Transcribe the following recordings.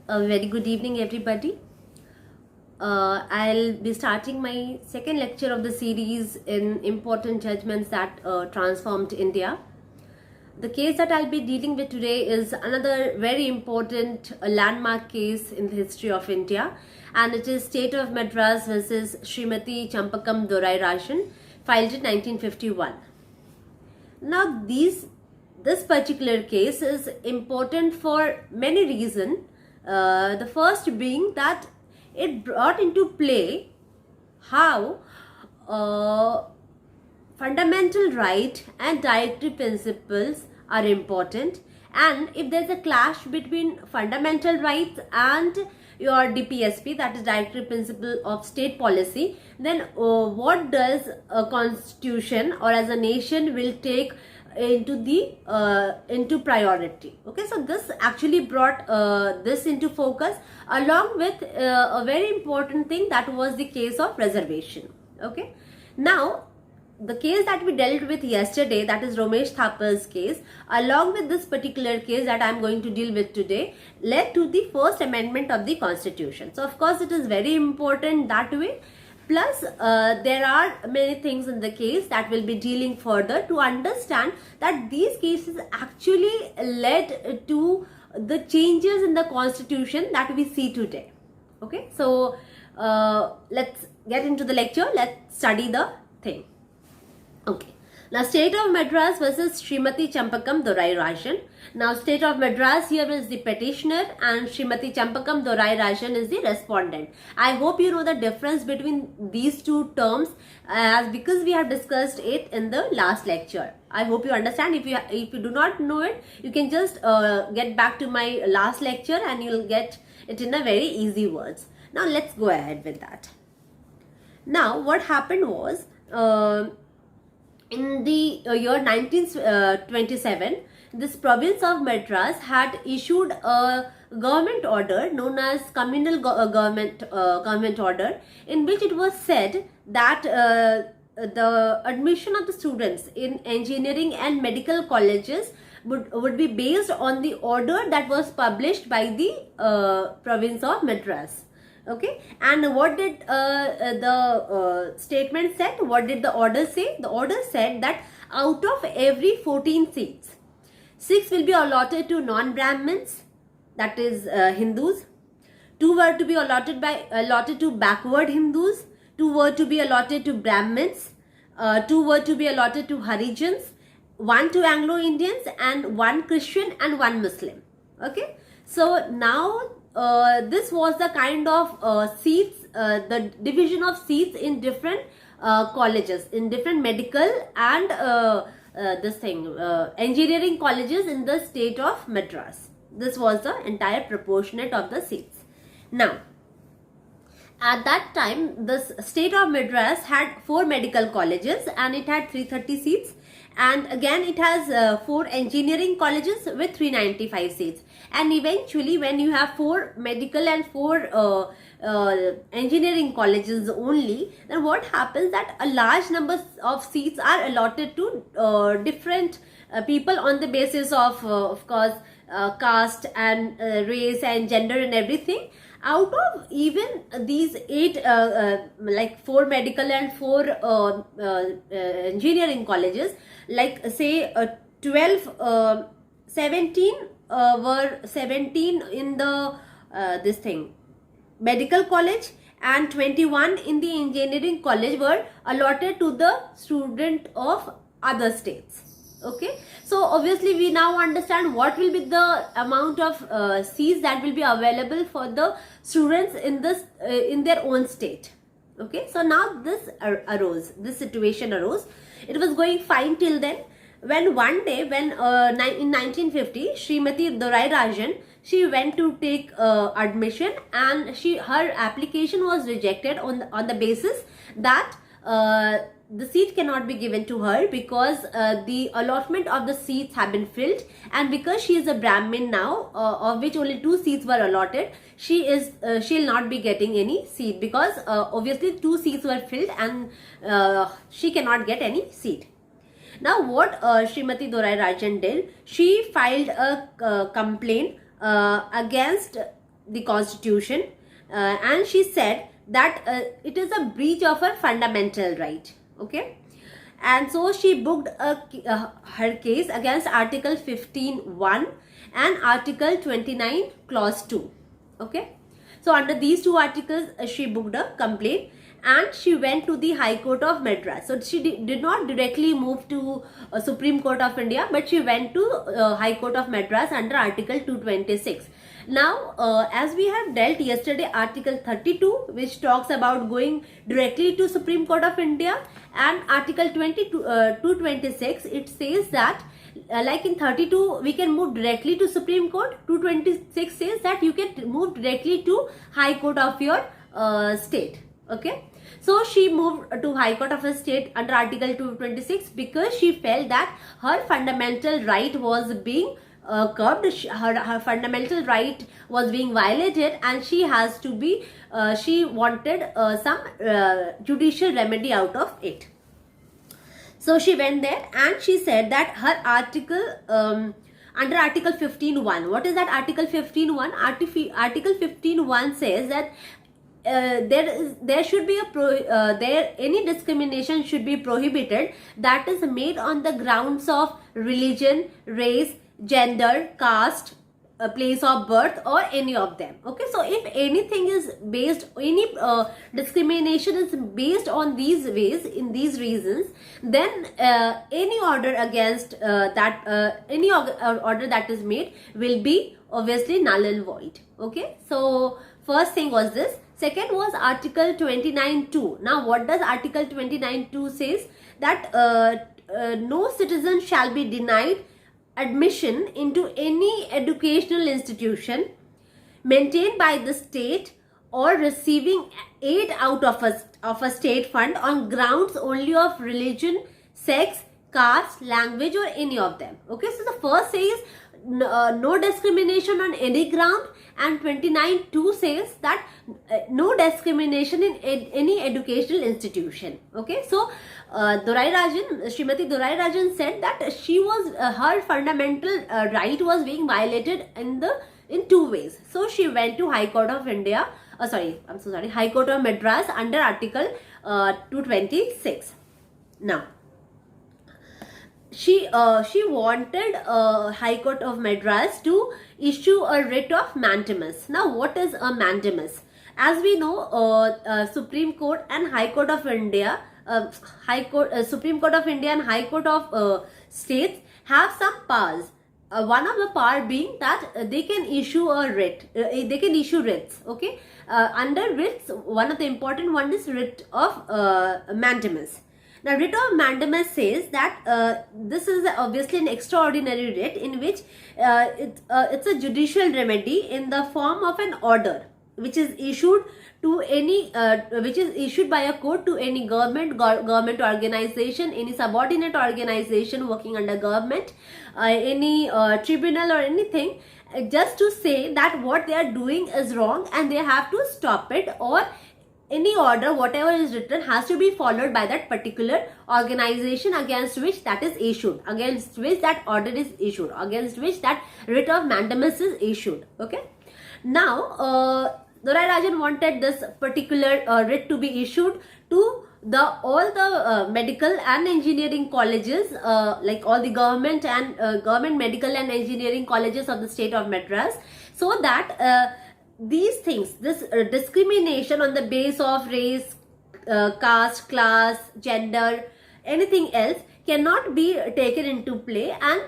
A very good evening, everybody. I'll be starting my second lecture of the series in important judgments that transformed India. The case that I'll be dealing with today is another very important landmark case in the history of India, and it is State of Madras versus Srimati Champakam Dorai Rajan, filed in 1951. Now, this particular case is important for many reasons. The first being that it brought into play how fundamental right and directive principles are important, and if there's a clash between fundamental rights and your DPSP, that is directive principle of state policy, then what does a constitution or as a nation will take into priority. Okay, so this actually brought this into focus, along with a very important thing, that was the case of reservation. Okay, now the case that we dealt with yesterday, that is Ramesh Thapar's case, along with this particular case that I am going to deal with today, led to the first amendment of the constitution. So of course it is very important that way. Plus, there are many things in the case that will be dealing further to understand that these cases actually led to the changes in the constitution that we see today. Okay, so let's get into the lecture. Let's study the thing. Okay. Now, State of Madras versus Srimati Champakam Dorai Rajan. Now, State of Madras here is the petitioner and Srimati Champakam Dorai Rajan is the respondent. I hope you know the difference between these two terms, because we have discussed it in the last lecture. I hope you understand. If you do not know it, you can just get back to my last lecture and you'll get it in a very easy words. Now, let's go ahead with that. Now, what happened was, in the year 1927, this province of Madras had issued a government order known as communal government order, in which it was said that the admission of the students in engineering and medical colleges would be based on the order that was published by the province of Madras. Okay, and what did the statement said? What did the order say? The order said that out of every 14 seats, 6 will be allotted to non-Brahmins, that is Hindus. 2 were to be allotted to backward Hindus. 2 were to be allotted to Brahmins. 2 were to be allotted to Harijans. 1 to Anglo-Indians, and 1 Christian and 1 Muslim. Okay, so now this was the kind of seats, the division of seats in different colleges, in different medical and engineering colleges in the state of Madras. This was the entire proportionate of the seats. Now, at that time, the state of Madras had 4 medical colleges and it had 330 seats. And again, it has 4 engineering colleges with 395 seats. And eventually, when you have 4 medical and 4 engineering colleges only, then what happens that a large number of seats are allotted to different people on the basis of course, caste and race and gender and everything. Out of even these 8, like 4 medical and 4 engineering colleges, like say 12, 17 were 17 in the medical college, and 21 in the engineering college were allotted to the student of other states. Okay, so obviously we now understand what will be the amount of seats that will be available for the students in this in their own state. Okay, so now this situation arose. It was going fine till then, when one day, when in 1950, Srimati Dorai Rajan, she went to take admission, and her application was rejected on the basis that the seat cannot be given to her because the allotment of the seats have been filled, and because she is a Brahmin now, of which only 2 seats were allotted, she'll not be getting any seat, because obviously 2 seats were filled and she cannot get any seat. Now, what Srimati Dorai Rajan did, she filed a complaint against the constitution, and she said that it is a breach of her fundamental right. Okay, and so she booked her case against Article 15(1) and Article 29 Clause 2. Okay, so under these two articles she booked a complaint, and she went to the High Court of Madras. So she did not directly move to Supreme Court of India, but she went to High Court of Madras under Article 226. Now, as we have dealt yesterday, Article 32, which talks about going directly to Supreme Court of India, and Article 226, it says that like in 32 we can move directly to Supreme Court. 226 says that you can move directly to High Court of your state. Okay, so she moved to High Court of a state under Article 226 because she felt that her fundamental right was being curbed, her fundamental right was being violated, and she has to be, she wanted some judicial remedy out of it. So she went there and she said that her article, under Article 15(1), what is that Article 15(1)? Article 15(1) says that there should be any discrimination should be prohibited that is made on the grounds of religion, race, gender, caste, place of birth, or any of them. Okay, so if anything is based, any discrimination is based on these ways, in these reasons, then any order against any order that is made will be obviously null and void. Okay, so first thing was this. Second was Article 29(2). Now, what does Article 29(2) says? That no citizen shall be denied admission into any educational institution maintained by the state or receiving aid out of a state fund on grounds only of religion, sex, caste, language, or any of them. Okay, so the first says no discrimination on any ground, and 29(2) says that no discrimination in any educational institution. Okay, so Srimati Dorai Rajan said that she was her fundamental right was being violated in two ways. So she went to High Court of India, High Court of Madras under Article 226. Now, she wanted High Court of Madras to issue a writ of mandamus. Now, what is a mandamus? As we know, Supreme Court and High Court of India, Supreme Court of India and High Court of States have some powers. One of the power being that they can issue a writ. They can issue writs. Okay, under writs, one of the important one is writ of mandamus. Now, writ of mandamus says that this is obviously an extraordinary writ in which it's a judicial remedy in the form of an order which is issued to any which is issued by a court to any government organization, any subordinate organization working under government, any tribunal or anything, just to say that what they are doing is wrong and they have to stop it, or any order, whatever is written, has to be followed by that particular organization against which that is issued, against which that order is issued, against which that writ of mandamus is issued. Okay. Now, Dorai Rajan wanted this particular writ to be issued to all the medical and engineering colleges, like all the government and government medical and engineering colleges of the state of Madras, so that these things, this discrimination on the base of race, caste, class, gender, anything else cannot be taken into play, and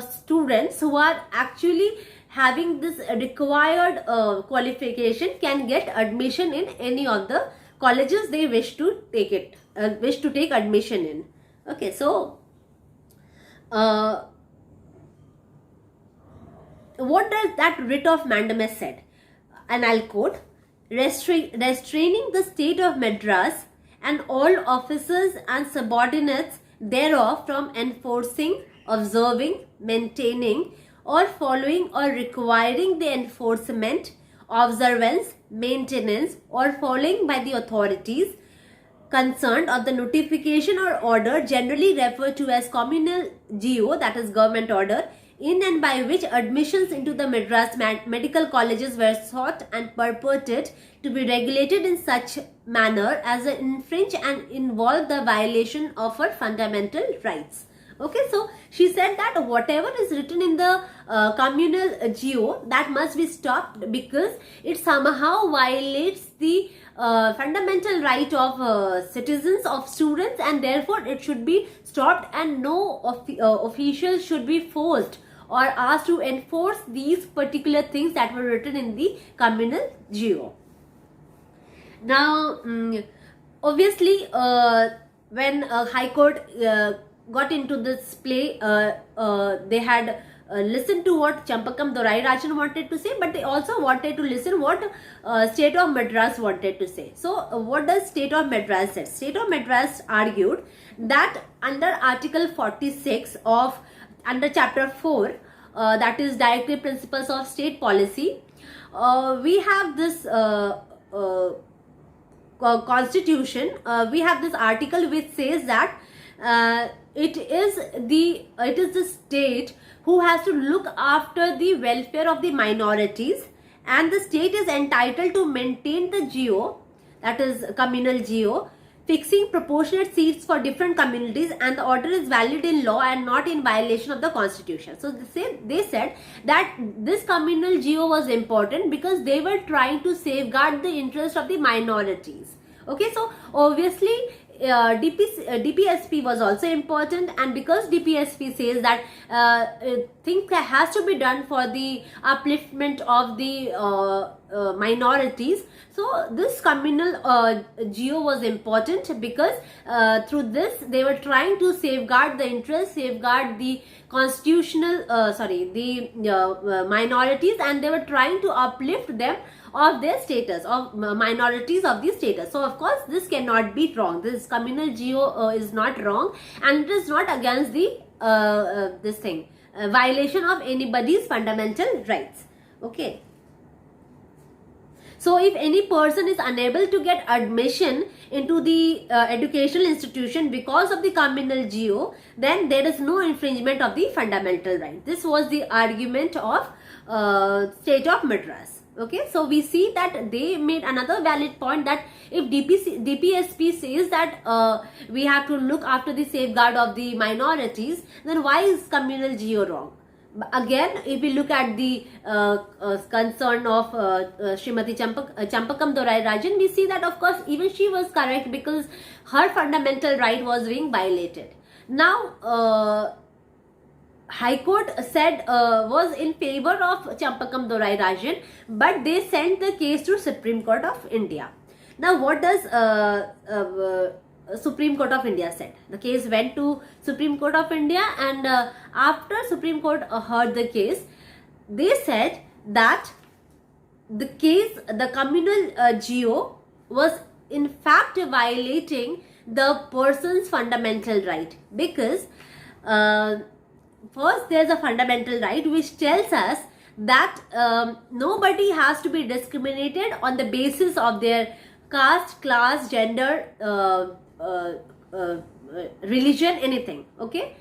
students who are actually having this required qualification can get admission in any of the colleges they wish to take it, wish to take admission in. Okay, so what does that writ of mandamus said? And I'll quote: restraining the state of Madras and all officers and subordinates thereof from enforcing, observing, maintaining, or following or requiring the enforcement, observance, maintenance, or following by the authorities concerned of the notification or order generally referred to as communal GO, that is government order, in and by which admissions into the Madras medical colleges were sought and purported to be regulated in such manner as to infringe and involve the violation of her fundamental rights. Okay, so she said that whatever is written in the communal GO, that must be stopped because it somehow violates the fundamental right of citizens, of students, and therefore it should be stopped, and no official should be forced or asked to enforce these particular things that were written in the communal GO. Now, obviously, when High Court got into this play, they had listened to what Champakam Dorai Rajan wanted to say, but they also wanted to listen what State of Madras wanted to say. So, what does State of Madras say? State of Madras argued that under Article 46 of under Chapter 4, that is Directive Principles of State Policy, we have this constitution. We have this article which says that it is the state who has to look after the welfare of the minorities, and the state is entitled to maintain the GO, that is communal GO, fixing proportionate seats for different communities, and the order is valid in law and not in violation of the constitution. So they said that this communal GO was important because they were trying to safeguard the interest of the minorities. Okay, so obviously DPSP was also important, and because DPSP says that things has to be done for the upliftment of the minorities, so this communal GO was important because through this they were trying to safeguard the interest, safeguard the constitutional minorities, and they were trying to uplift them of their status, of minorities of the status. So of course this cannot be wrong. This communal GO is not wrong, and it is not against the violation of anybody's fundamental rights. Okay. So if any person is unable to get admission into the educational institution because of the communal GO, then there is no infringement of the fundamental right. This was the argument of State of Madras. Okay, so we see that they made another valid point that if DPSP says that we have to look after the safeguard of the minorities, then why is communal GO wrong? Again, if we look at the concern of Srimati Champakam Dorai Rajan, we see that of course even she was correct because her fundamental right was being violated. Now, High Court said was in favor of Champakam Dorai Rajan, but they sent the case to Supreme Court of India. Now, what does Supreme Court of India said? The case went to Supreme Court of India, and after Supreme Court heard the case, they said that the case, the communal GO was in fact violating the person's fundamental right, because first there's a fundamental right which tells us that nobody has to be discriminated on the basis of their caste, class, gender, religion, anything. Okay,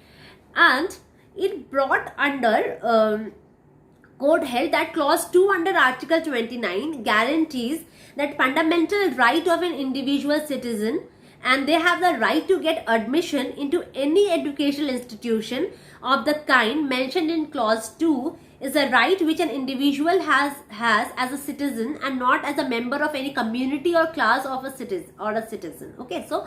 and it brought under court held that clause 2 under Article 29 guarantees that fundamental right of an individual citizen, and they have the right to get admission into any educational institution of the kind mentioned in clause 2 is a right which an individual has as a citizen and not as a member of any community or class of a citizen. Okay, so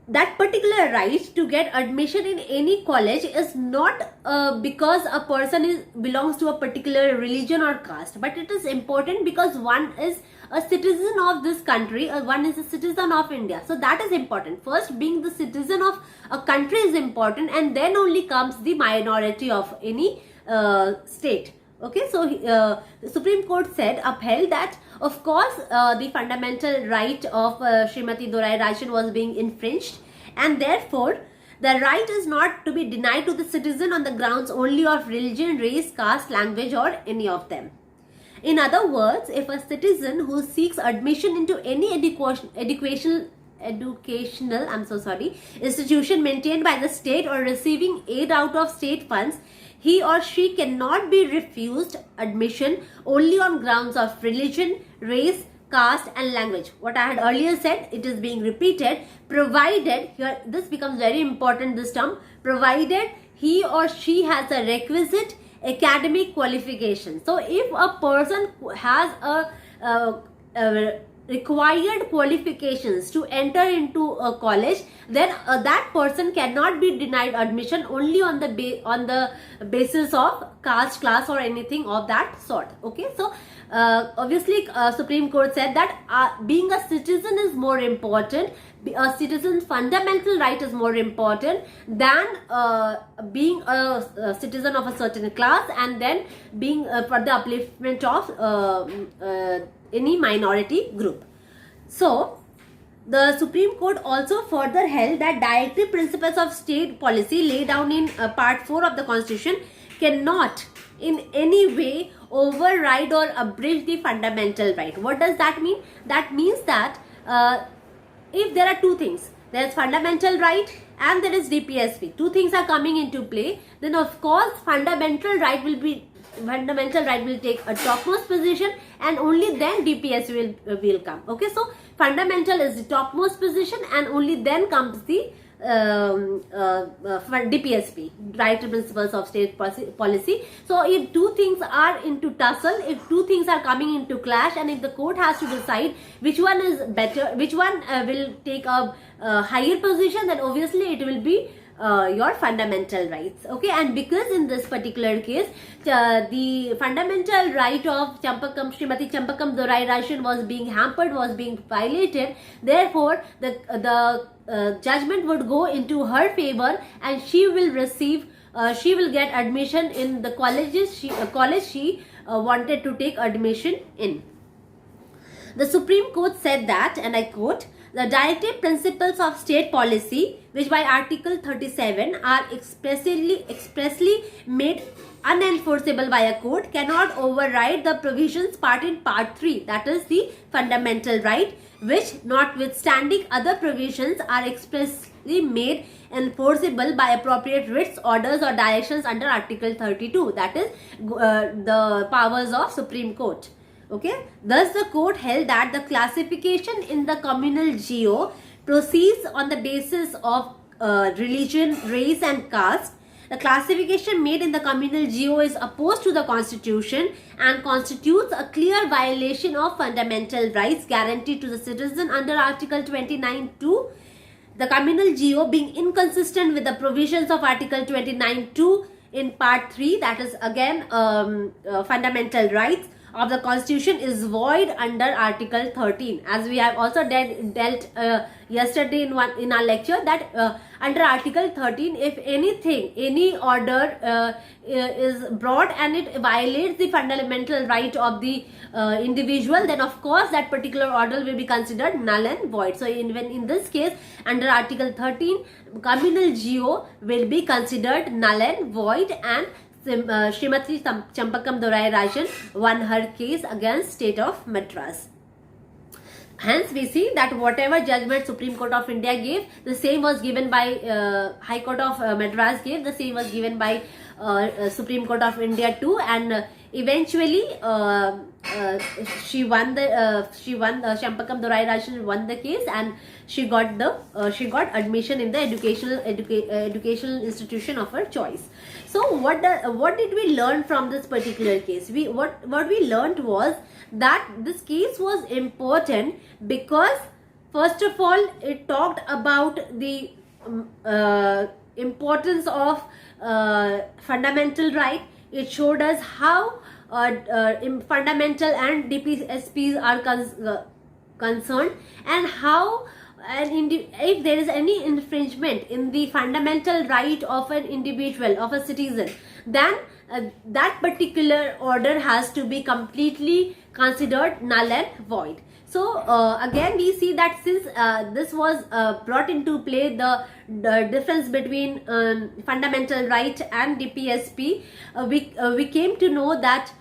that particular right to get admission in any college is not because a person belongs to a particular religion or caste, but it is important because one is a citizen of this country, or one is a citizen of India. So that is important. First, being the citizen of a country is important, and then only comes the minority of any state. Okay, so the Supreme Court upheld that of course the fundamental right of Srimati Dorai Rajan was being infringed, and therefore the right is not to be denied to the citizen on the grounds only of religion, race, caste, language, or any of them. In other words, if a citizen who seeks admission into any educational institution maintained by the state or receiving aid out of state funds, he or she cannot be refused admission only on grounds of religion, race, caste and language. What I had earlier said, it is being repeated, provided, here this becomes very important, this term, provided he or she has a requisite academic qualification. So if a person has a required qualifications to enter into a college, then that person cannot be denied admission only on the basis of caste, class or anything of that sort. Okay, so obviously Supreme Court said that being a citizen is more important, a citizen's fundamental right is more important than being a citizen of a certain class and then being for the upliftment of any minority group. So the Supreme Court also further held that directive principles of state policy laid down in part 4 of the Constitution cannot in any way override or abridge the fundamental right. What does that mean? That means that if there are two things, there is fundamental right and there is DPSP, two things are coming into play, then of course fundamental right will take a topmost position and only then DPSP will come. Okay, so fundamental is the topmost position and only then comes the DPSP, Directive Principles of State Policy. So if two things are into tussle, if two things are coming into clash, and if the court has to decide which one is better, which one will take a higher position, then obviously it will be your fundamental rights. Okay, and because in this particular case the fundamental right of Srimati Champakam Dorai Rajan was being hampered, was being violated, therefore the judgment would go into her favor and she will receive she will get admission in the college she wanted to take admission in. The Supreme Court said that, and I quote, the directive principles of state policy, which by Article 37 are expressly made unenforceable by a court, cannot override the provisions part in Part 3, that is the fundamental right, which notwithstanding other provisions are expressly made enforceable by appropriate writs, orders or directions under Article 32, that is the powers of Supreme Court. Okay, thus the court held that the classification in the communal geo proceeds on the basis of religion, race and caste. The classification made in the communal geo is opposed to the Constitution and constitutes a clear violation of fundamental rights guaranteed to the citizen under Article 29(2). The communal geo being inconsistent with the provisions of Article 29(2) in Part 3, that is again fundamental rights of the Constitution, is void under Article 13, as we have also dealt yesterday in our lecture, that under Article 13, if anything, any order is brought and it violates the fundamental right of the individual, then of course that particular order will be considered null and void. So in this case, under Article 13, communal geo will be considered null and void, and Srimati Champakam Dorai Rajan won her case against State of Madras. Hence, we see that whatever judgment Supreme Court of India gave, the same was given by High Court of Madras gave, the same was given by Supreme Court of India too, and eventually she won Champakam Dorai Rajan won the case, and she got admission in the educational institution of her choice. So what did we learn from this particular case? What we learned was that this case was important because first of all it talked about the importance of fundamental right. It showed us how fundamental and DPSPs are concerned, and how if there is any infringement in the fundamental right of an individual, of a citizen, then that particular order has to be completely considered null and void. So again we see that since this was brought into play, the difference between fundamental right and DPSP, we came to know that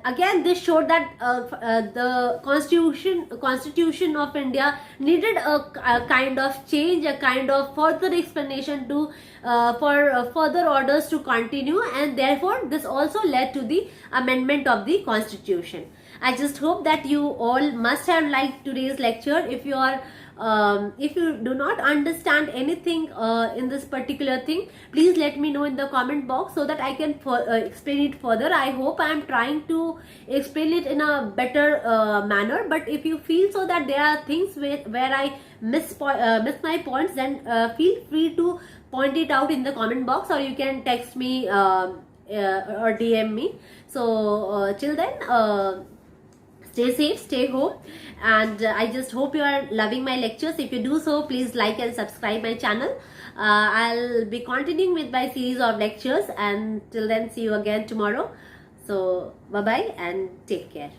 Again, this showed that the constitution of India needed a kind of change, a kind of further explanation to for further orders to continue, and therefore this also led to the amendment of the constitution. I just hope that you all must have liked today's lecture. If you do not understand anything in this particular thing, please let me know in the comment box so that I can explain it further. I hope I am trying to explain it in a better manner, but if you feel so that there are things where I miss my points, then feel free to point it out in the comment box, or you can text me or DM me. So till then, stay safe, stay home, and I just hope you are loving my lectures. If you do so, please like and subscribe my channel. I'll be continuing with my series of lectures, and till then, see you again tomorrow. So bye bye and take care.